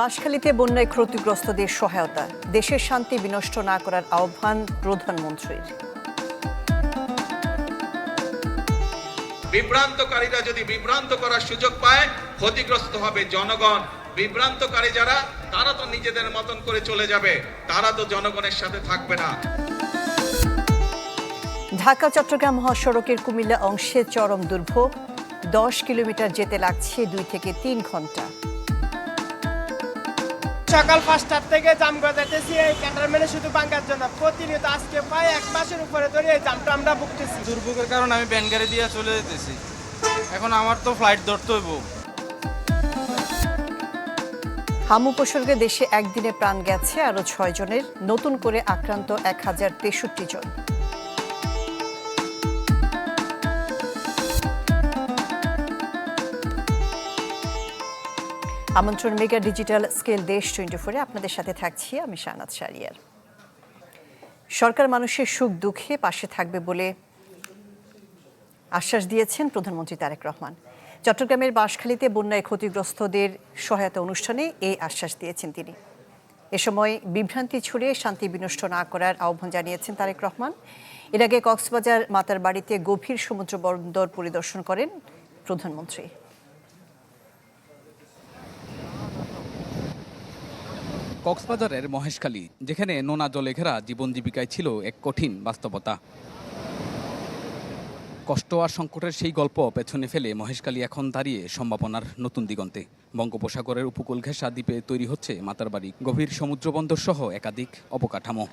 বাঁশখালীতে বন্যায় ক্ষতিগ্রস্তদের সহায়তা, দেশের শান্তি বিনষ্ট না করার আহ্বান প্রধানমন্ত্রীর। বিভ্রান্তকারীরা যদি বিভ্রান্ত করার সুযোগ পায়, ক্ষতিগ্রস্ত হবে জনগণ। বিভ্রান্তকারী যারা, তারা তো নিজেদের মতন করে চলে যাবে, তারা তো জনগণের সাথে থাকবে না। ঢাকা চট্টগ্রাম মহাসড়কের কুমিল্লা অংশে চরম দুর্ভোগ, 10 কিলোমিটার যেতে লাগছে 2 থেকে 3 ঘন্টা। সকাল 5টার থেকে জাম গজাতেছি এই ক্যান্টনমেন্টে শুধু বাঙ্গার জন্য। প্রতিনিয়ত আজকে প্রায় 1 মাসের উপরে ধরে এই জামটা আমরা ভুগতেছি। দুর্ভোগের কারণে আমি ভ্যান গাড়ি দিয়ে চলে যেতেছি, এখন আমার তো ফ্লাইট ধরতে হইব। হামু উপসর্গে দেশে একদিনে প্রাণ গেছে আরও 6 জনের, নতুন করে আক্রান্ত 1063 জন। আমন্ত্রণ মেগা ডিজিটাল স্কেল দেশ 24-এ আপনাদের সাথে থাকছি আমি শাহনাজ শাহরিয়ার। সরকার মানুষের সুখ দুঃখে পাশে থাকবে বলে আশ্বাস দিয়েছেন প্রধানমন্ত্রী তারেক রহমান। চট্টগ্রামের বাঁশখালীতে বন্যায় ক্ষতিগ্রস্তদের সহায়তা অনুষ্ঠানে এই আশ্বাস দিয়েছেন তিনি। এ সময় বিভ্রান্তি ছড়িয়ে শান্তি বিনষ্ট না করার আহ্বান জানিয়েছেন তারেক রহমান। এর আগে কক্সবাজার মাতারবাড়িতে গভীর সমুদ্র বন্দর পরিদর্শন করেন প্রধানমন্ত্রী। কক্সবাজারের মহেশখালী, যেখানে নোনা জলে ঘেরা জীবন জীবিকায় ছিল এক কঠিন বাস্তবতা। কষ্ট আর সংকটের সেই গল্প পেছনে ফেলে মহেশখালী এখন দাঁড়িয়ে সম্ভাবনার নতুন দিগন্তে। বঙ্গোপসাগরের উপকূল ঘেঁষা দ্বীপে তৈরি হচ্ছে মাতারবাড়ি, গভীর সমুদ্রবন্দর সহ একাধিক অবকাঠামো।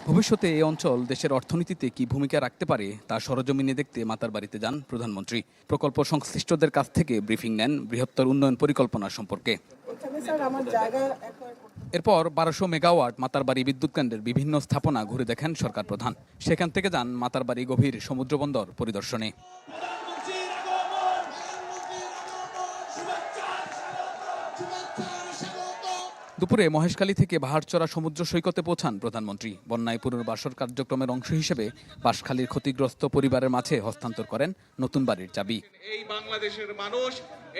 ভবিষ্যতে এই অঞ্চল দেশের অর্থনীতিতে কি ভূমিকা রাখতে পারে তা সরজমিনে দেখতে মাতারবাড়িতে যান প্রধানমন্ত্রী। প্রকল্প সংশ্লিষ্টদের কাছ থেকে ব্রিফিং নেন বৃহত্তর উন্নয়ন পরিকল্পনা সম্পর্কে। এরপর 1200 মেগাওয়াট মাতারবাড়ি বিদ্যুৎ কেন্দ্রের বিভিন্ন স্থাপনা ঘুরে দেখেন সরকার প্রধান। সেখান থেকে যান মাতারবাড়ি গভীর সমুদ্রবন্দর পরিদর্শনে। দুপুরে মহেশখালী থেকে বাহারচরা সমুদ্র সৈকতে পৌঁছান প্রধানমন্ত্রী। বন্যায় পুনর্বাসন কার্যক্রমের অংশ হিসেবে বাঁশখালীর ক্ষতিগ্রস্ত পরিবারের মাঝে হস্তান্তর করেন নতুন বাড়ির চাবি। এই বাংলাদেশের মানুষ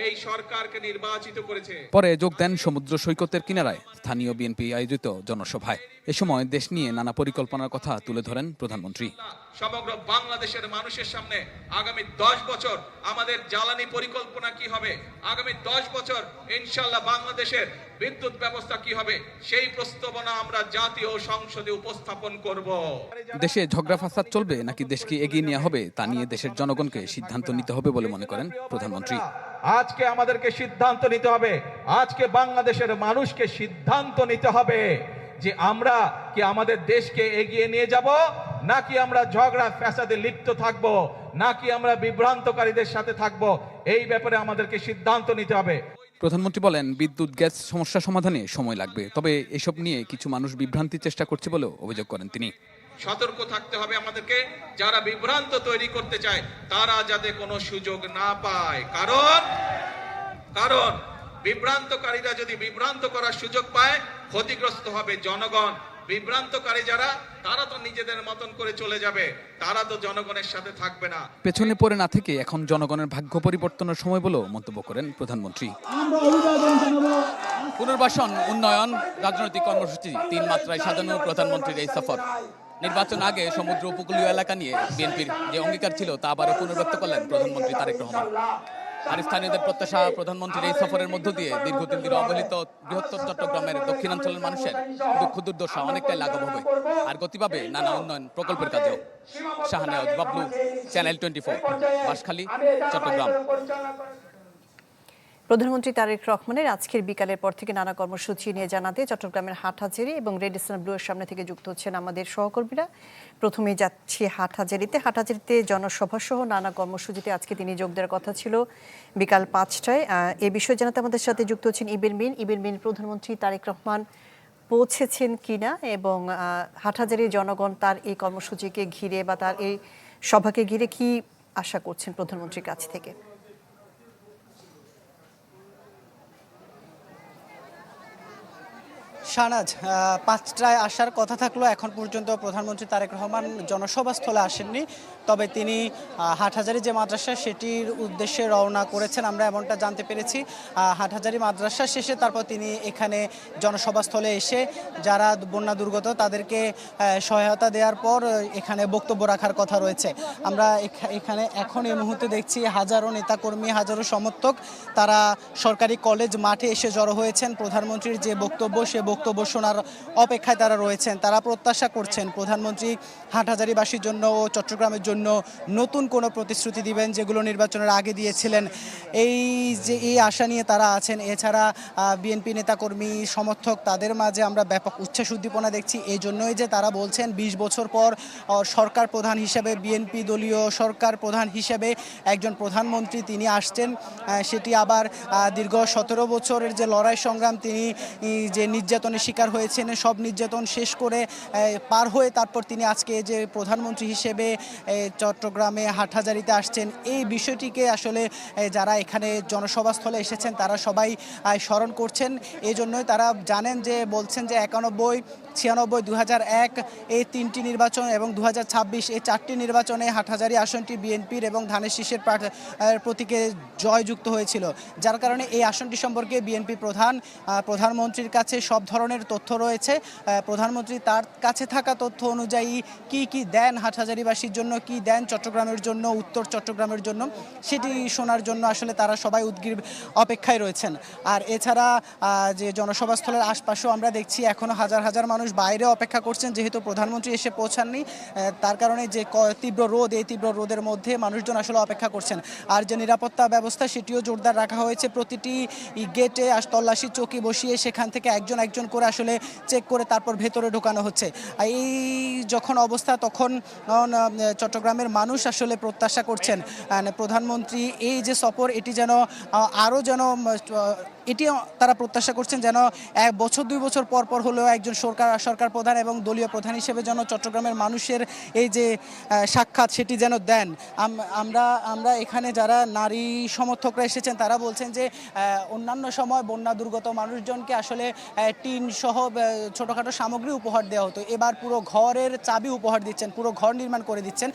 এই সরকারকে নির্বাচিত করেছে। পরে যোগ দেন সমুদ্র সৈকতের কিনারায় স্থানীয় বিএনপি আয়োজিত জনসভায়। এ সময় দেশ নিয়ে নানা পরিকল্পনার কথা তুলে ধরেন প্রধানমন্ত্রী। সমগ্র বাংলাদেশের মানুষের সামনে আগামী 10 বছর আমাদের জ্বালানি পরিকল্পনা কি হবে, আগামী 10 বছর ইনশাআল্লাহ বাংলাদেশের বিদ্যুৎ ব্যবস্থা কি হবে, সেই প্রস্তাবনা আমরা জাতীয় সংসদে উপস্থাপন করব। দেশে ঝগড়া ফাসাদ চলবে নাকি দেশকে এগিয়ে নেওয়া হবে তা নিয়ে দেশের জনগণকে সিদ্ধান্ত নিতে হবে বলে মনে করেন প্রধানমন্ত্রী। আজকে আমাদেরকে সিদ্ধান্ত নিতে হবে, আজকে বাংলাদেশের মানুষকে সিদ্ধান্ত নিতে হবে যে আমরা কি আমাদের দেশকে এগিয়ে নিয়ে যাব, নাকি আমরা ঝগড়া ফ্যাসাদে লিপ্ত থাকব, নাকি আমরা বিভ্রান্তকারীদের সাথে থাকব। এই ব্যাপারে আমাদেরকে সিদ্ধান্ত নিতে হবে। প্রধানমন্ত্রী বলেন, বিদ্যুৎ গ্যাস সমস্যা সমাধানে সময় লাগবে, তবে এসব নিয়ে কিছু মানুষ বিভ্রান্তির চেষ্টা করছে বলেও অভিযোগ করেন তিনি। সতর্ক থাকতে হবে আমাদেরকে, যারা বিভ্রান্ত তৈরি করতে চায় তারা যাতে কোনো সুযোগ না পায়। কারণ বিভ্রান্তকারীরা যদি বিভ্রান্ত করার সুযোগ পায়, ক্ষতিগ্রস্ত হবে জনগণ। বিভ্রান্তকারী যারা, তারা তো নিজেদের মতন করে চলে যাবে, তারা তো জনগণের সাথে থাকবে না। পেছনে পড়ে না থেকে এখন জনগণের ভাগ্য পরিবর্তনের সময় বলেও মন্তব্য করেন প্রধানমন্ত্রী। পুনর্বাসন, উন্নয়ন, রাজনৈতিক কর্মসূচি 3 মাত্রায় সাজানো প্রধানমন্ত্রীর এই সফর। নির্বাচন আগে সমুদ্র উপকূলীয় এলাকা নিয়ে বিএনপির যে অঙ্গীকার ছিল তা আবারও পুনর্ব্যক্ত করলেন প্রধানমন্ত্রী তারেক রহমান। আর স্থানীয়দের প্রত্যাশা, প্রধানমন্ত্রীর এই সফরের মধ্য দিয়ে দীর্ঘদিন ধরে অবহেলিত বৃহত্তর চট্টগ্রামের দক্ষিণাঞ্চলের মানুষের দুঃখ দুর্দশা অনেকটাই লাঘব হবে, আর গতি পাবে নানা উন্নয়ন প্রকল্পের কাজেও। শাহনাজ বাবলু, চ্যানেল 24, বাঁশখালী, চট্টগ্রাম। প্রধানমন্ত্রী তারেক রহমানের আজকের বিকালের পর থেকে নানা কর্মসূচি নিয়ে জানাতে চট্টগ্রামের হাটহাজারী এবং রেডিসন ব্লুয়ের সামনে থেকে যুক্ত হচ্ছেন আমাদের সহকর্মীরা। প্রথমে যাচ্ছি হাটহাজারীতে জনসভা সহ নানা কর্মসূচিতে আজকে তিনি যোগ দেওয়ার কথা ছিল বিকাল 5টায়। এ বিষয়ে জানাতে আমাদের সাথে যুক্ত হচ্ছেন ইবের মিন। প্রধানমন্ত্রী তারেক রহমান পৌঁছেছেন কিনা এবং হাটহাজারীর জনগণ তার এই কর্মসূচিকে ঘিরে বা তার এই সভাকে ঘিরে কি আশা করছেন প্রধানমন্ত্রীর কাছ থেকে? শাহনাজ, 5টায় আসার কথা থাকলো, এখন পর্যন্ত প্রধানমন্ত্রী তারেক রহমান জনসভাস্থলে আসেননি। তবে তিনি হাটহাজারী যে মাদ্রাসা সেটির উদ্দেশ্যে রওনা করেছেন, আমরা এমনটা জানতে পেরেছি। হাটহাজারী মাদ্রাসা শেষে তারপর তিনি এখানে জনসভাস্থলে এসে যারা বন্যা দুর্গত তাদেরকে সহায়তা দেওয়ার পর এখানে বক্তব্য রাখার কথা রয়েছে। আমরা এখানে এখন এই মুহূর্তে দেখছি হাজারো নেতাকর্মী, হাজারো সমর্থক তারা সরকারি কলেজ মাঠে এসে জড়ো হয়েছেন। প্রধানমন্ত্রীর যে বক্তব্য সে বক্তব্য শোনার অপেক্ষায় তারা রয়েছেন। তারা প্রত্যাশা করছেন প্রধানমন্ত্রী হাটহাজারীবাসীর জন্য ও চট্টগ্রামের জন্য নতুন কোনো প্রতিশ্রুতি দিবেন যেগুলো নির্বাচনের আগে দিয়েছিলেন। এই আশা নিয়ে তারা আছেন। এছাড়া বিএনপি নেতাকর্মী সমর্থক তাদের মাঝে আমরা ব্যাপক উচ্ছ্বাস উদ্দীপনা দেখছি। এই জন্যই যে তারা বলছেন 20 বছর পর সরকার প্রধান হিসেবে, বিএনপি দলীয় সরকার প্রধান হিসেবে একজন প্রধানমন্ত্রী তিনি আসছেন। সেটি আবার দীর্ঘ 17 বছরের যে লড়াই সংগ্রাম, তিনি যে নির্যাতনের শিকার হয়েছেন, সব নির্যাতন শেষ করে পার হয়ে তারপর তিনি আজকে যে প্রধানমন্ত্রী হিসেবে চট্টগ্রামে হাটহাজারীতে আসছেন, এই বিষয়টিকে আসলে যারা এখানে জনসভাস্থলে এসেছেন তারা সবাই স্মরণ করছেন। এই জন্যই তারা জানেন যে বলছেন যে 91, 96, 2001 এই 3টি নির্বাচন এবং 2026 এই 4টি নির্বাচনে হাটহাজারী আসনটি বিএনপির এবং ধানের শীষের প্রতীকে জয়যুক্ত হয়েছিল। যার কারণে এই আসনটি সম্পর্কে বিএনপি প্রধানমন্ত্রীর কাছে সব ধরনের তথ্য রয়েছে। প্রধানমন্ত্রী তার কাছে থাকা তথ্য অনুযায়ী কি দেন হাটহাজারীবাসীর জন্য, কি দেন চট্টগ্রামের জন্য, উত্তর চট্টগ্রামের জন্য, সেটি শোনার জন্য আসলে তারা সবাই উদ্গ্রীব অপেক্ষায় রয়েছেন। আর এছাড়া যে জনসভাস্থলের আশপাশেও আমরা দেখছি এখনও হাজার হাজার মানুষ বাইরে অপেক্ষা করছেন, যেহেতু প্রধানমন্ত্রী এসে পৌঁছাননি। তার কারণে যে তীব্র রোদ, এই তীব্র রোদের মধ্যে মানুষজন আসলে অপেক্ষা করছেন। আর যে নিরাপত্তা ব্যবস্থা সেটিও জোরদার রাখা হয়েছে। প্রতিটি গেটে তল্লাশি চৌকি বসিয়ে সেখান থেকে একজন একজন করে আসলে চেক করে তারপর ভেতরে ঢোকানো হচ্ছে। এই যখন অবস্থা, তখন চট্টগ্রামের মানুষ আসলে প্রত্যাশা করছেন প্রধানমন্ত্রী এই যে সফর, এটি যেন আরও যেন এটিও তারা প্রত্যাশা করছেন যেন 1 বছর 2 বছর পর পর হলেও একজন সরকার প্রধান এবং দলীয় প্রধান হিসেবে যেন চট্টগ্রামের মানুষের এই যে সাক্ষাৎ সেটি যেন দেন। আমরা এখানে যারা নারী সমর্থকরা এসেছেন তারা বলছেন যে অন্যান্য সময় বন্যা দুর্গত মানুষজনকে আসলে টিন সহ ছোটোখাটো সামগ্রী উপহার দেওয়া হতো, এবার পুরো ঘরের চাবি উপহার দিচ্ছেন, পুরো ঘর নির্মাণ করে দিচ্ছেন।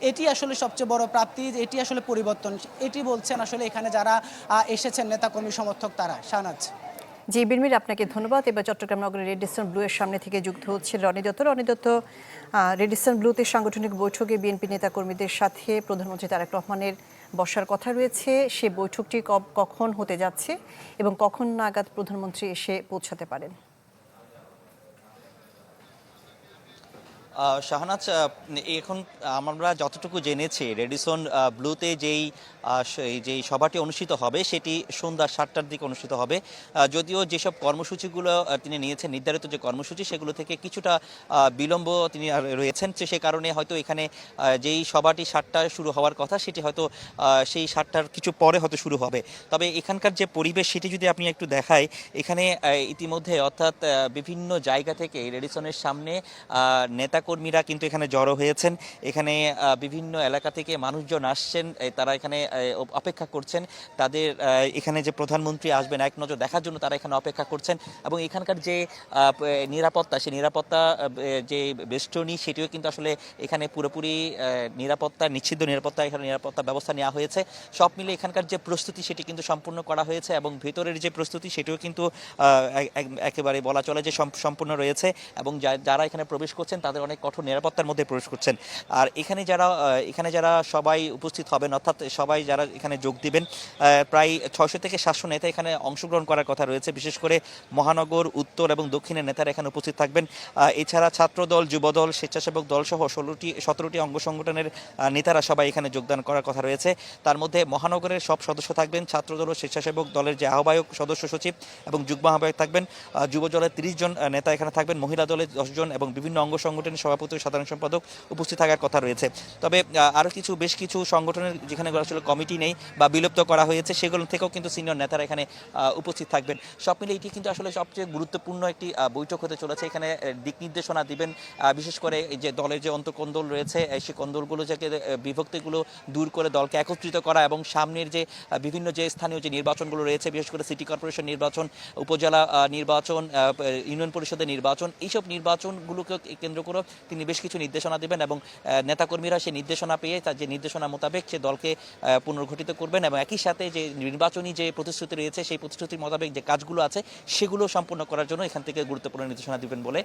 এটি আসলে সবচেয়ে বড় প্রাপ্তি, এটি আসলে পরিবর্তন, এটি বলছেন আসলে এখানে যারা এসেছেন নেতাকর্মী সমর্থক তারা। শাহনাজ। জি বিরমির, আপনাকে ধন্যবাদ। এবার চট্টগ্রাম নগরের রেডিসন ব্লু এর সামনে থেকে যুক্ত হচ্ছে রনি দত্ত। রেডিসন ব্লুতে সাংগঠনিক বৈঠকে বিএনপি নেতাকর্মীদের সাথে প্রধানমন্ত্রী তারেক রহমানের বসার কথা রয়েছে। সে বৈঠকটি কখন হতে যাচ্ছে এবং কখন নাগাদ প্রধানমন্ত্রী এসে পৌঁছাতে পারেন? শাহনাজ, এখন আমরা যতটুকু জেনেছি রেডিসন ব্লুতে যেই সভাটি অনুষ্ঠিত হবে সেটি সন্ধ্যা 7টার দিকে অনুষ্ঠিত হবে। যদিও যেসব কর্মসূচিগুলো তিনি নিয়েছেন, নির্ধারিত যে কর্মসূচি, সেগুলো থেকে কিছুটা বিলম্ব তিনি রয়েছেন। সে কারণে হয়তো এখানে যেই সভাটি 7টায় শুরু হওয়ার কথা সেটি হয়তো সেই 7টার কিছু পরে হয়তো শুরু হবে। তবে এখানকার যে পরিবেশ সেটি যদি আপনি একটু দেখাই, এখানে ইতিমধ্যে অর্থাৎ বিভিন্ন জায়গা থেকে রেডিসনের সামনে নেতাকর্মীরা কিন্তু এখানে জড়ো হয়েছেন। এখানে বিভিন্ন এলাকা থেকে মানুষজন আসছেন, তারা এখানে অপেক্ষা করছেন। তাদের এখানে যে প্রধানমন্ত্রী আসবেন এক নজর দেখার জন্য তারা এখানে অপেক্ষা করছেন। এবং এখানকার যে নিরাপত্তা, সেই নিরাপত্তা যে বেষ্টনী সেটিও কিন্তু আসলে এখানে পুরোপুরি নিশ্চিত নিরাপত্তা, এখানে নিরাপত্তা ব্যবস্থা নেওয়া হয়েছে। সব মিলে এখানকার যে প্রস্তুতি সেটি কিন্তু সম্পূর্ণ করা হয়েছে এবং ভেতরের যে প্রস্তুতি সেটিও কিন্তু একেবারে বলা চলে যে সম্পূর্ণ রয়েছে। এবং যারা এখানে প্রবেশ করছেন তাদের অনেক কঠোর নিরাপত্তার মধ্যে প্রবেশ করছেন। আর এখানে যারা সবাই উপস্থিত হবেন, অর্থাৎ সবাই যারা এখানে যোগ দিবেন, প্রায় 600 থেকে 700 নেতা এখানে অংশগ্রহণ করার কথা রয়েছে। বিশেষ করে মহানগর, উত্তর এবং দক্ষিণের নেতারা এখানে উপস্থিত থাকবেন। এছাড়া ছাত্রদল, যুবদল, স্বেচ্ছাসেবক দল সহ 17টি অঙ্গ সংগঠনের নেতারা সবাই এখানে যোগদান করার কথা রয়েছে। তার মধ্যে মহানগরের সব সদস্য থাকবেন, ছাত্রদল ও স্বেচ্ছাসেবক দলের যে আহ্বায়ক, সদস্য সচিব এবং যুগ্ম আহ্বায়ক থাকবেন, যুবদলের 30 জন নেতা এখানে থাকবেন, মহিলা দলের 10 জন এবং বিভিন্ন অঙ্গ সংগঠনের সভাপতি ও সাধারণ সম্পাদক উপস্থিত থাকার কথা রয়েছে। তবে আরও বেশ কিছু সংগঠনের যেখানে আসলে কমিটি নেই বা বিলুপ্ত করা হয়েছে সেগুলো থেকেও কিন্তু সিনিয়র নেতারা এখানে উপস্থিত থাকবেন। সব মিলে এটি কিন্তু আসলে সবচেয়ে গুরুত্বপূর্ণ একটি বৈঠক হতে চলেছে। এখানে দিক নির্দেশনা দিবেন, বিশেষ করে এই যে দলের যে অন্তঃকন্দল রয়েছে সেই কন্দলগুলো যাকে বিভক্তিগুলো দূর করে দলকে একত্রিত করা এবং সামনের যে বিভিন্ন যে স্থানীয় যে নির্বাচনগুলো রয়েছে, বিশেষ করে সিটি কর্পোরেশন নির্বাচন, উপজেলা নির্বাচন, ইউনিয়ন পরিষদের নির্বাচন, এইসব নির্বাচনগুলোকে কেন্দ্র করে তিনি বেশ কিছু নির্দেশনা দেবেন এবং নেতাকর্মীরা সেই নির্দেশনা পেয়ে তার যে নির্দেশনা মোতাবেক সে দলকে পুনর্গঠিত করবেন এবং একই সাথে যে নির্বাচনী যে প্রতিশ্রুতি রয়েছে সেই প্রতিশ্রুতির মোতাবেক যে কাজগুলো আছে সেগুলো সম্পূর্ণ করার জন্য এখান থেকে গুরুত্বপূর্ণ নির্দেশনা দিবেন বলে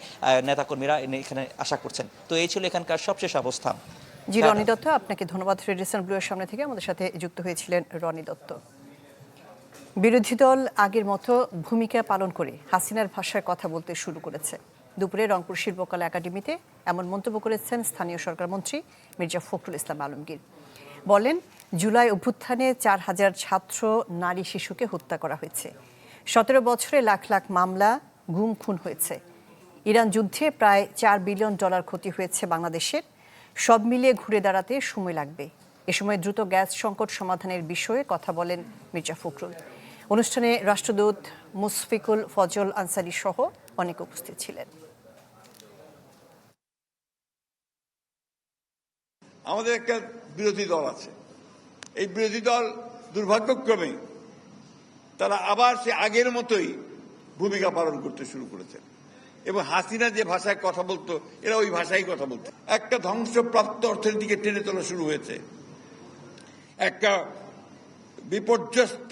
নেতাকর্মীরা এখানে আশা করছেন। তো এই ছিল এখানকার সবশেষ অবস্থা। জি রনি দত্ত, আপনাকে ধন্যবাদ। রেডিসন ব্লু এর সামনে থেকে আমাদের সাথে যুক্ত হয়েছিলেন রনি দত্ত। বিরোধী দল আগের মতো ভূমিকা পালন করে হাসিনার ভাষায় কথা বলতে শুরু করেছে। দুপুরে রংপুর শিল্পকলা একাডেমিতে এমন মন্তব্য করেছেন স্থানীয় সরকার মন্ত্রী মির্জা ফখরুল ইসলাম আলমগীর। বলেন, জুলাই অভ্যুত্থানে ৪,০০০ ছাত্র নারী শিশুকে হত্যা করা হয়েছে। ১৭ বছরে লাখ লাখ মামলা, গুম খুন হয়েছে। ইরান যুদ্ধে প্রায় $4 বিলিয়ন ক্ষতি হয়েছে বাংলাদেশের। সব মিলিয়ে ঘুরে দাঁড়াতে সময় লাগবে। এ সময় দ্রুত গ্যাস সংকট সমাধানের বিষয়ে কথা বলেন মির্জা ফখরুল। অনুষ্ঠানে রাষ্ট্রদূত মুশফিকুল ফজল আনসারী সহ অনেকে উপস্থিত ছিলেন। আমাদের একটা বিরোধী দল আছে, এই বিরোধী দল দুর্ভাগ্যক্রমে তারা আবার সে আগের মতোই ভূমিকা পালন করতে শুরু করেছে এবং হাসিনা যে ভাষায় কথা বলতো এরা ওই ভাষায় কথা বলতো। একটা ধ্বংসপ্রাপ্ত অর্থনীতিকে টেনে তোলা শুরু হয়েছে, একটা বিপর্যস্ত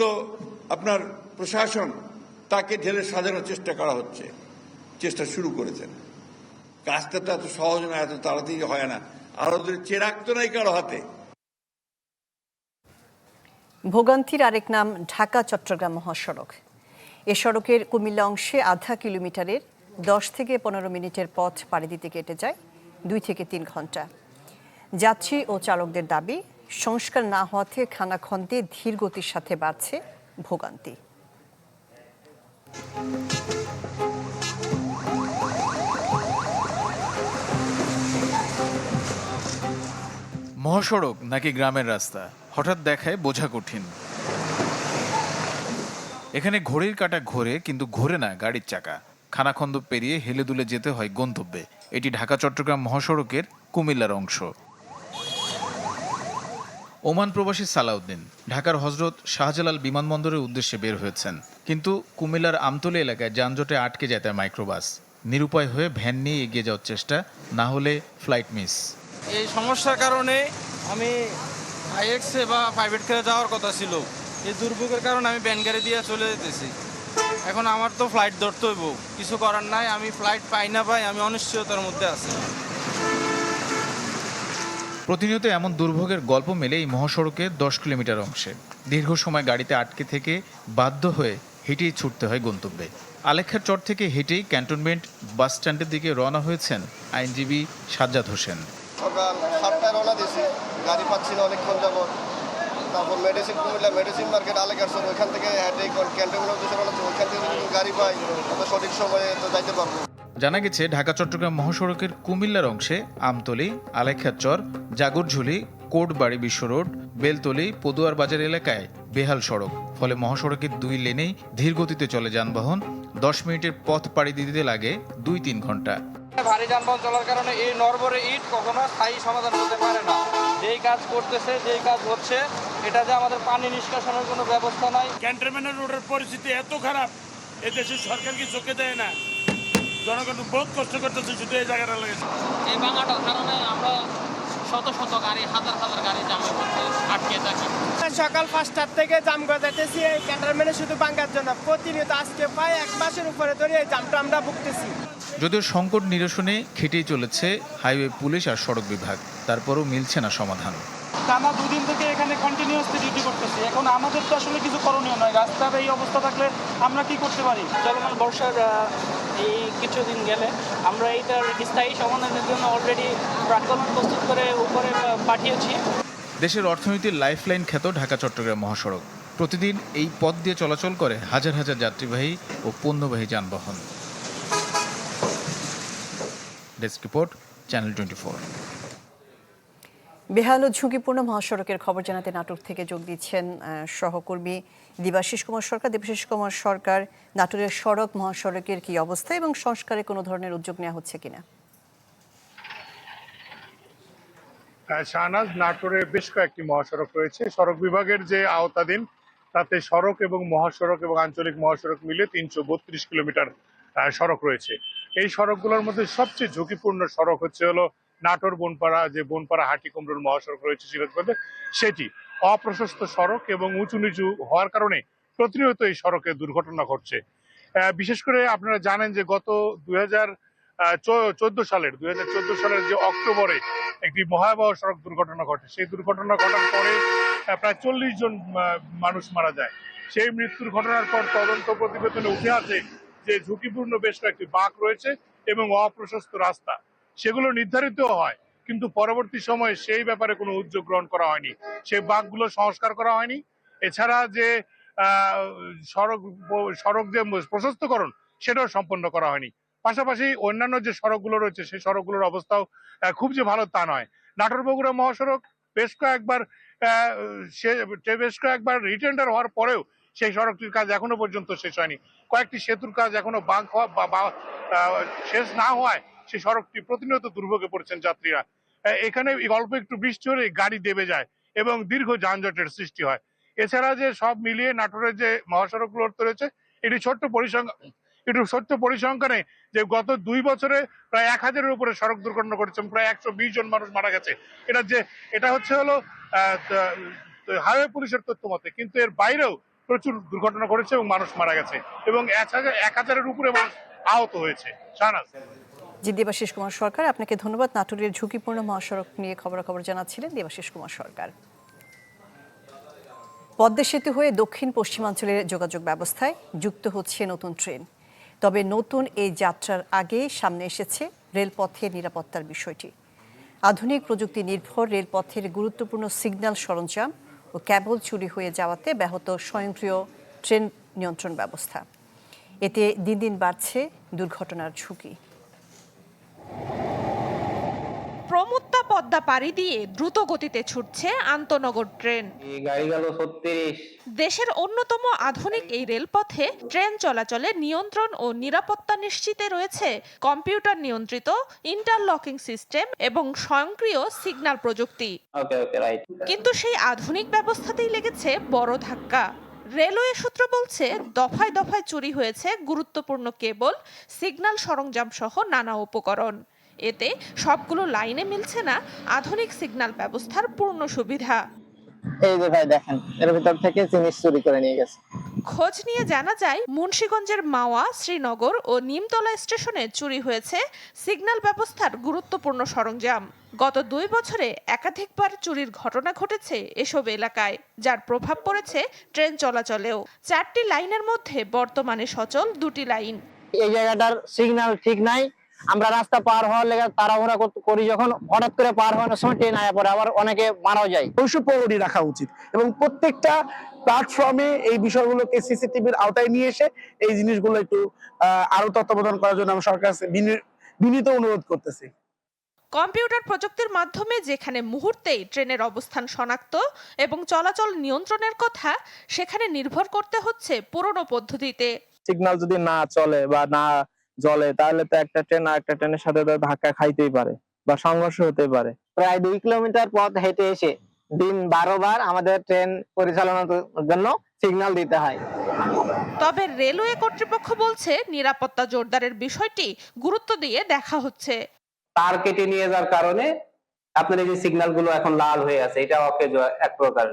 আপনার প্রশাসন তাকে ঢেলে সাজানোর চেষ্টা করা হচ্ছে, চেষ্টা শুরু করেছেন। কাজটা তো এত সহজ না, এত তাড়াতাড়ি হয় না। আরো চেরাগ তো নাই কারো হাতে। ভোগান্তির আরেক নাম ঢাকা চট্টগ্রাম মহাসড়ক। এ সড়কের কুমিল্লা অংশে আধা কিলোমিটারের 10 থেকে 15 মিনিটের পথ পাড়ি দিতে কেটে যায় 2 থেকে 3 ঘন্টা। যাত্রী ও চালকদের দাবি, সংস্কার না হওয়াতে খানাখন্দে ধীর গতির সাথে বাড়ছে ভোগান্তি। মহাসড়ক নাকি গ্রামের রাস্তা, হঠাৎ দেখায় বোঝা কঠিন। এখানে ঘড়ির কাঁটা ঘোরে, কিন্তু ঘোরে না গাড়ির চাকা। খানাখন্দ পেরিয়ে হেলে দুলে যেতে হয় গন্তব্যে। এটি ঢাকা চট্টগ্রাম মহাসড়কের কুমিল্লার অংশ। ওমান প্রবাসী সালাউদ্দিন ঢাকার হজরত শাহজালাল বিমানবন্দরের উদ্দেশ্যে বের হয়েছেন, কিন্তু কুমিল্লার আমতলী এলাকায় যানজটে আটকে যায় তার মাইক্রোবাস। নিরুপায় হয়ে ভ্যান নিয়ে এগিয়ে যাওয়ার চেষ্টা, না হলে ফ্লাইট মিস। এই সমস্যার কারণে আমি আইএক্সে বা প্রাইভেট খেলে যাওয়ার কথা ছিল। এই দুর্ভোগের কারণে আমি ভ্যান গাড়ি দিয়ে চলে যেতেছি। এখন আমার তো ফ্লাইট ধরতে হইব, কিছু করার নাই। আমি ফ্লাইট পাই না পাই, আমি অনিশ্চয়তার মধ্যে আছি। প্রতিনিয়ত এমন দুর্ভোগের গল্প মেলে এই মহাসড়কের 10 কিলোমিটার অংশে। দীর্ঘ সময় গাড়িতে আটকে থেকে বাধ্য হয়ে হেঁটেই ছুটতে হয় গন্তব্যে। আলেখ্যার চর থেকে হেঁটেই ক্যান্টনমেন্ট বাস স্ট্যান্ডের দিকে রওনা হয়েছেন আইনজীবী সাজ্জাদ হোসেন। সকাল 7টায় রওনা দিয়েছি, গাড়ি পাচ্ছি না অনেকক্ষণ যাবত। তারপর কুমিল্লা মেডিসিন মার্কেট আলেখ্যার চর, ওইখান থেকে হেঁটেই ক্যান্টনমেন্ট উদ্দেশ্যে রওনা, ওইখান থেকে যদি গাড়ি পাই তবে সঠিক সময়ে তো যাইতে পারবো। জানা গেছে, ঢাকা চট্টগ্রাম মহাসড়কের কুমিল্লার অংশে আমতলী, আলেখ্যার চর, জাগরঝুলি, কোটবাড়ি বিশ্ব রোড, বেলতলী, পদুয়ার বাজার এলাকায় বেহাল সড়ক। ফলে মহাসড়কের 2 লেনেই ধীর গতিতে চলে যানবাহন। 10 মিনিটের পথ পাড়ি দিতে লাগে 2-3 ঘন্টা। ভারী যানবাহন চলার কারণে এই নরবরে ইট কখনো স্থায়ী সমাধান হতে পারে না। যেই কাজ করতেছে, যেই কাজ হচ্ছে, এটা যে আমাদের পানি নিষ্কাশনের কোনো ব্যবস্থা নাই। ক্যান্টনমেন্ট রোডের পরিস্থিতি এত খারাপ, এ দেশের সরকার কি চোখে দেয় না? জনগণ বহুত কষ্ট করতেছে শুধু এই জায়গাটা লেগেছে। এই ভাঙাটার কারণে আমরা শত শত গাড়ি, হাজার হাজার গাড়ি জামের মধ্যে আটকে থাকি। সকাল 5টার থেকে জাম গজাইতেছি এই ক্যান্টনমেন্টে শুধু ভাঙার জন্য। প্রতিনিয়ত আজকে প্রায় 1 মাসের উপরে ধরে এই জামটা আমরা ভুগতেছি। যদিও সংকট নিরসনে খেটেই চলেছে হাইওয়ে পুলিশ আর সড়ক বিভাগ, তারপরও মিলছে না সমাধান। টানা 2 দিন থেকে এখানে কন্টিনিউয়াসলি ডিউটি করতেছি। এখন আমাদের তো আসলে কিছু করণীয় নয়। রাস্তার এই অবস্থা থাকলে আমরা কি করতে পারি? চলমান বর্ষার এই কিছুদিন গেলে আমরা এইটার স্থায়ী সমাধানের জন্য অলরেডি প্রাকলন প্রস্তুত করে উপরে পাঠিয়েছি। দেশের অর্থনীতির লাইফলাইন খ্যাত ঢাকা চট্টগ্রাম মহাসড়ক। প্রতিদিন এই পথ দিয়ে চলাচল করে হাজার হাজার যাত্রীবাহী ও পণ্যবাহী যানবাহন। Desk report, channel 24। বেহাল ও ঝুঁকিপূর্ণ মহাসড়কের খবর জানাতে নাটোর থেকে যোগ দিচ্ছেন সহকর্মী দেবাশিস কুমার সরকার। দেবাশিস কুমার সরকার, নাটোরের সড়ক মহাসড়কের কি অবস্থা এবং সংস্কারে কোনো ধরনের উদ্যোগ নেওয়া হচ্ছে কিনা? শাহনাজ, নাটোরে বেশ কয়েকটি মহাসড়ক রয়েছে। সড়ক বিভাগের যে আওতাধীন তাতে সড়ক এবং মহাসড়ক এবং আঞ্চলিক মহাসড়ক মিলে 332 কিলোমিটার সড়ক রয়েছে। এই সড়কগুলোর মধ্যে সবচেয়ে ঝুঁকিপূর্ণ সড়ক হচ্ছে হলো নাটোর বনপাড়া, যে বনপাড়া হাটিকুমরুল মহাসড়ক রয়েছে সিরাজগঞ্জে, সেটি অপ্রশস্ত সড়ক এবং উঁচু নিচু হওয়ার কারণে প্রতিনিয়ত এই সড়কে দুর্ঘটনা ঘটছে। বিশেষ করে আপনারা জানেন যে গত 2014 সালের যে অক্টোবরে একটি ভয়াবহ সড়ক দুর্ঘটনা ঘটে। সেই দুর্ঘটনা ঘটার পরে প্রায় 40 জন মানুষ মারা যায়। সেই মৃত্যুর ঘটনার পর তদন্ত প্রতিবেদনে উঠে আসে যে ঝুঁকিপূর্ণ বেশ কয়েকটি বাঁক রয়েছে এবং অপ্রশস্ত রাস্তা, সেগুলো নির্ধারিত হয়, কিন্তু পরবর্তী সময়ে সেই ব্যাপারে কোনো উদ্যোগ গ্রহণ করা হয়নি। সেই বাঁকগুলো সংস্কার করা হয়নি। এছাড়া যে সড়ক যে প্রশস্তকরণ, সেটাও সম্পন্ন করা হয়নি। পাশাপাশি অন্যান্য যে সড়কগুলো রয়েছে সেই সড়কগুলোর অবস্থাও খুব যে ভালো তা নয়। নাটোর বগুড়া মহাসড়ক বেশ কয়েকবার রিটেন্ডার হওয়ার পরেও সেই সড়কটির কাজ এখনো পর্যন্ত শেষ হয়নি। কয়েকটি সেতুর কাজ এখনো শেষ না হওয়ায় সেই সড়কটি প্রতিনিয়ত দুর্ভোগে পড়ছেন যাত্রীরা। এখানে অল্প একটু বৃষ্টি হলে গাড়ি দেবে যায় এবং দীর্ঘ যানজটের সৃষ্টি হয়। এছাড়া যে সব মিলিয়ে নাটোরের যে মহাসড়কগুলো রয়েছে, এটি ছোট্ট পরিসংখ্যানে যে গত 2 বছরে প্রায় 1000-এর উপরে সড়ক দুর্ঘটনা ঘটেছে, প্রায় 120 জন মানুষ মারা গেছে। এটা হচ্ছে হলো হাইওয়ে পুলিশের তথ্য মতে, কিন্তু এর বাইরেও প্রচুর দুর্ঘটনা ঘটেছে এবং মানুষ মারা গেছে এবং 1000-এর উপরে মানুষ আহত হয়েছে। শাহনাজ। জি, দেবাশিস কুমার সরকার, আপনাকে ধন্যবাদ। নাটোরের ঝুঁকিপূর্ণ মহাসড়ক নিয়ে খবরাখবর জানাচ্ছিলেন দেবাশিস কুমার সরকার। পদ্মা সেতু হয়ে দক্ষিণ পশ্চিমাঞ্চলের যোগাযোগ ব্যবস্থায় যুক্ত হচ্ছে নতুন ট্রেন। তবে নতুন এই যাত্রার আগে সামনে এসেছে রেলপথের নিরাপত্তার বিষয়টি। আধুনিক প্রযুক্তি নির্ভর রেলপথের গুরুত্বপূর্ণ সিগন্যাল সরঞ্জাম ও কেবল চুরি হয়ে যাওয়াতে ব্যাহত স্বয়ংক্রিয় ট্রেন নিয়ন্ত্রণ ব্যবস্থা। এতে দিন দিন বাড়ছে দুর্ঘটনার ঝুঁকি। প্রমত্তা পদ্মা পাড়ি দিয়ে দ্রুত গতিতে ছুটছে আন্তনগর ট্রেন। দেশের অন্যতম আধুনিক এই রেলপথে ট্রেন চলাচলে নিয়ন্ত্রণ ও নিরাপত্তা নিশ্চিতে রয়েছে কম্পিউটার নিয়ন্ত্রিত ইন্টারলকিং সিস্টেম এবং স্বয়ংক্রিয় সিগন্যাল প্রযুক্তি। কিন্তু সেই আধুনিক ব্যবস্থাতেই লেগেছে বড় ধাক্কা। রেলওয়ে সূত্র বলছে, দফায় দফায় চুরি হয়েছে গুরুত্বপূর্ণ কেবল, সিগন্যাল সরঞ্জাম সহ নানা উপকরণ। এতে সবগুলো লাইনে মিলছে না আধুনিক সিগন্যাল ব্যবস্থার পূর্ণ সুবিধা। এই যে ভাই দেখেন, এর ভিতর থেকে জিনিস চুরি করে নিয়ে গেছে। খোঁজ নিয়ে জানা যায়, মুন্সিগঞ্জের মাওয়া, শ্রীনগর ও নিমতলা স্টেশনে চুরি হয়েছে সিগন্যাল ব্যবস্থার গুরুত্বপূর্ণ সরঞ্জাম। গত 2 বছরে একাধিকবার চুরির ঘটনা ঘটেছে এসব এলাকায়, যার প্রভাব পড়েছে ট্রেন চলাচলেও। 4টি লাইনের মধ্যে বর্তমানে সচল 2টি লাইন। এই জায়গাটার সিগন্যাল ঠিক নাই, আমরা রাস্তা পার হওয়ার লেগে তাড়াহুড়া করি, যখন হঠাৎ করে পার হওয়ার সময় ট্রেন আয়া পড়ে, আবার অনেকে মারাও যায়। পৌঁছানি রাখা উচিত এবং প্রত্যেকটা প্ল্যাটফর্মে এই বিষয়গুলোকে সিসিটিভির আওতায় নিয়ে এসে এই জিনিসগুলো একটু আরো তত্ত্বাবধান করার জন্য আমি সরকার বিনীত অনুরোধ করতেছি। কম্পিউটার প্রযুক্তির মাধ্যমে যেখানে মুহূর্তেই ট্রেনের অবস্থান শনাক্ত এবং চলাচল নিয়ন্ত্রণের কথা, সেখানে নির্ভর করতে হচ্ছে পুরনো পদ্ধতিতে। সিগন্যাল যদি না চলে বা না জ্বলে, তাহলে তো একটা ট্রেন আর একটা ট্রেনের সাথে ধাক্কা খাইতেই পারে বা সংঘর্ষ হতে পারে। প্রায় 2 কিলোমিটার পথ হেঁটে এসে দিন 12 বার আমাদের ট্রেন পরিচালনার জন্য সিগন্যাল দিতে হয়। তবে রেলওয়ে কর্তৃপক্ষ বলছে, নিরাপত্তা জোরদারের বিষয়টি গুরুত্ব দিয়ে দেখা হচ্ছে। তার কেটে নিয়ে যাওয়ার কারণে আপনার এই যে সিগন্যাল গুলো এখন লাল হয়ে আছে, এটা এক প্রকার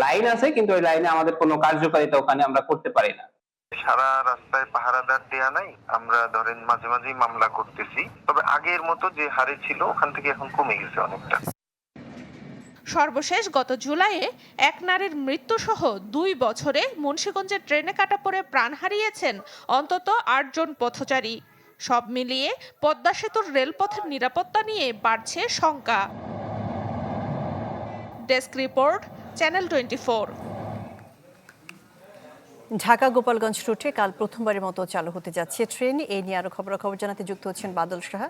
লাইন আছে, কিন্তু ওই লাইনে আমাদের কোনো কার্যকারিতা ওখানে আমরা করতে পারি না। সারা রাস্তায় পাহারাদার দেয়া নাই, আমরা ধরেন মাঝে মাঝেই মামলা করতেছি, তবে আগের মতো যে হারে ছিল ওখান থেকে এখন কমে গেছে অনেকটা। সর্বশেষ গত জুলাইয়ে এক নারীর মৃত্যুসহ 2 বছরে মুন্সিগঞ্জের ট্রেনে কাটা পড়ে প্রাণ হারিয়েছেন অন্তত 8 জন পথচারী। সব মিলিয়ে পদ্মা সেতুর রেলপথের নিরাপত্তা নিয়ে বাড়ছে শঙ্কা। Desk report, channel 24। Dhaka Gopalganj রুটে কাল প্রথমবারের মতো চালু হতে যাচ্ছে ট্রেন। এই নিয়ে আরো খবরাখবর জানাতে যুক্ত হচ্ছেন বাদল সাহা।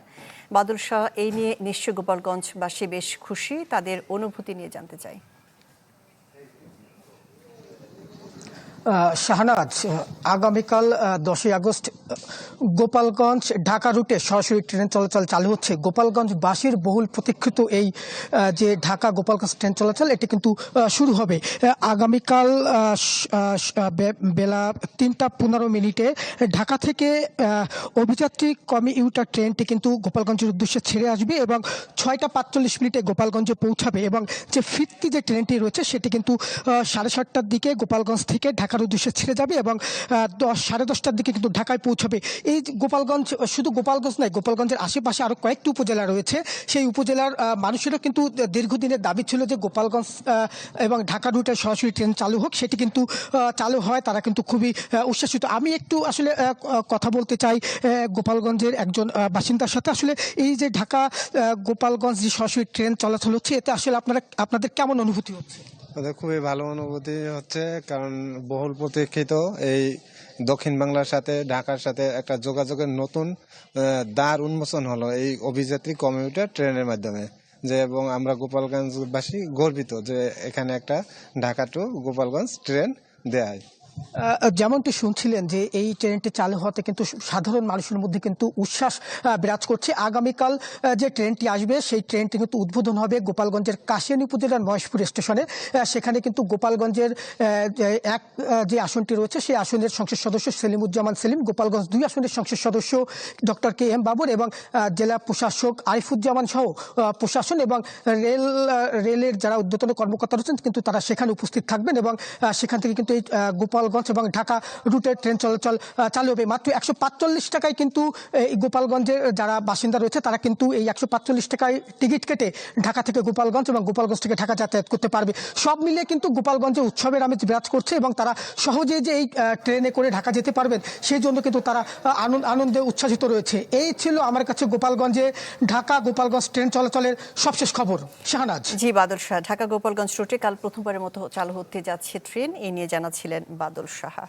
বাদল শাহ, এই নিয়ে নিশ্চয় গোপালগঞ্জবাসী বেশ খুশি, তাদের অনুভূতি নিয়ে জানতে চাই। শাহনাজ, আগামীকাল 10ই আগস্ট গোপালগঞ্জ ঢাকা রুটে সরাসরি ট্রেন চলাচল চালু হচ্ছে। গোপালগঞ্জবাসীর বহুল প্রতীক্ষিত এই যে ঢাকা গোপালগঞ্জ ট্রেন চলাচল, এটি কিন্তু শুরু হবে আগামীকাল বেলা 3:15 ঢাকা থেকে অভিযাত্রী কমিউটার ট্রেনটি কিন্তু গোপালগঞ্জের উদ্দেশ্যে ছেড়ে আসবে এবং 6:45 গোপালগঞ্জে পৌঁছাবে এবং যে ফিরতি যে ট্রেনটি রয়েছে সেটি কিন্তু 7:30টার দিকে গোপালগঞ্জ থেকে ঢাকার উদ্দেশ্যে ছেড়ে যাবে এবং 10:30টার দিকে কিন্তু ঢাকায় পৌঁছাবে। এই গোপালগঞ্জ, শুধু গোপালগঞ্জ নয়, গোপালগঞ্জের আশেপাশে আরও কয়েকটি উপজেলা রয়েছে। সেই উপজেলার মানুষেরও কিন্তু দীর্ঘদিনের দাবি ছিল যে গোপালগঞ্জ এবং ঢাকা রুটে সরাসরি ট্রেন চালু হোক। সেটি কিন্তু চালু হয়, তারা কিন্তু খুবই উচ্ছ্বসিত। আমি একটু আসলে কথা বলতে চাই গোপালগঞ্জের একজন বাসিন্দার সাথে। আসলে এই যে ঢাকা গোপালগঞ্জ যে সরাসরি ট্রেন চলাচল হচ্ছে, এতে আসলে আপনাদের কেমন অনুভূতি হচ্ছে? ওদের খুবই ভালো অনুভূতি হচ্ছে, কারণ বহুল প্রতীক্ষিত এই দক্ষিণ বাংলার সাথে ঢাকার সাথে একটা যোগাযোগের নতুন দ্বার উন্মোচন হলো এই অভিযাত্রী কমিউটার ট্রেনের মাধ্যমে। যে এবং আমরা গোপালগঞ্জবাসী গর্বিত যে এখানে একটা ঢাকা টু গোপালগঞ্জ ট্রেন দেয়। যেমনটি শুনছিলেন যে এই ট্রেনটি চালু হতে কিন্তু সাধারণ মানুষের মধ্যে কিন্তু উচ্ছ্বাস বিরাজ করছে। আগামীকাল যে ট্রেনটি আসবে সেই ট্রেনটি কিন্তু উদ্বোধন হবে গোপালগঞ্জের কাশিয়ানী উপজেলার মহেশপুর স্টেশনে। সেখানে কিন্তু গোপালগঞ্জের এক যে আসনটি রয়েছে সেই আসনের সংসদ সদস্য সেলিমুজ্জামান সেলিম, গোপালগঞ্জ 2 আসনের সংসদ সদস্য ডক্টর KM বাবর এবং জেলা প্রশাসক আরিফুজ্জামান সহ প্রশাসন এবং রেলের যারা ঊর্ধ্বতন কর্মকর্তা রয়েছেন কিন্তু তারা সেখানে উপস্থিত থাকবেন এবং সেখান থেকে কিন্তু এই গোপালগঞ্জ এবং ঢাকা রুটের ট্রেন চলাচল চালু হবে। মাত্র 145 টাকায় কিন্তু এই গোপালগঞ্জের যারা বাসিন্দা রয়েছে তারা কিন্তু এই 145 টাকায় টিকিট কেটে ঢাকা থেকে গোপালগঞ্জ এবং গোপালগঞ্জ থেকে ঢাকা যাতায়াত করতে পারবে। সব মিলিয়ে কিন্তু গোপালগঞ্জে উৎসবের আমেজ বিরাজ করছে এবং তারা সহজে যে এই ট্রেনে করে ঢাকা যেতে পারবেন সেই জন্য কিন্তু তারা আনন্দে উচ্ছ্বাসিত রয়েছে। এই ছিল আমার কাছে গোপালগঞ্জে ঢাকা গোপালগঞ্জ ট্রেন চলাচলের সবশেষ খবর। শাহনাজ। জি বাদল শাহ, ঢাকা গোপালগঞ্জ রুটে কাল প্রথমবারের মতো চালু হতে যাচ্ছে ট্রেন, এই নিয়ে জানাচ্ছিলেন বাদল সাহা।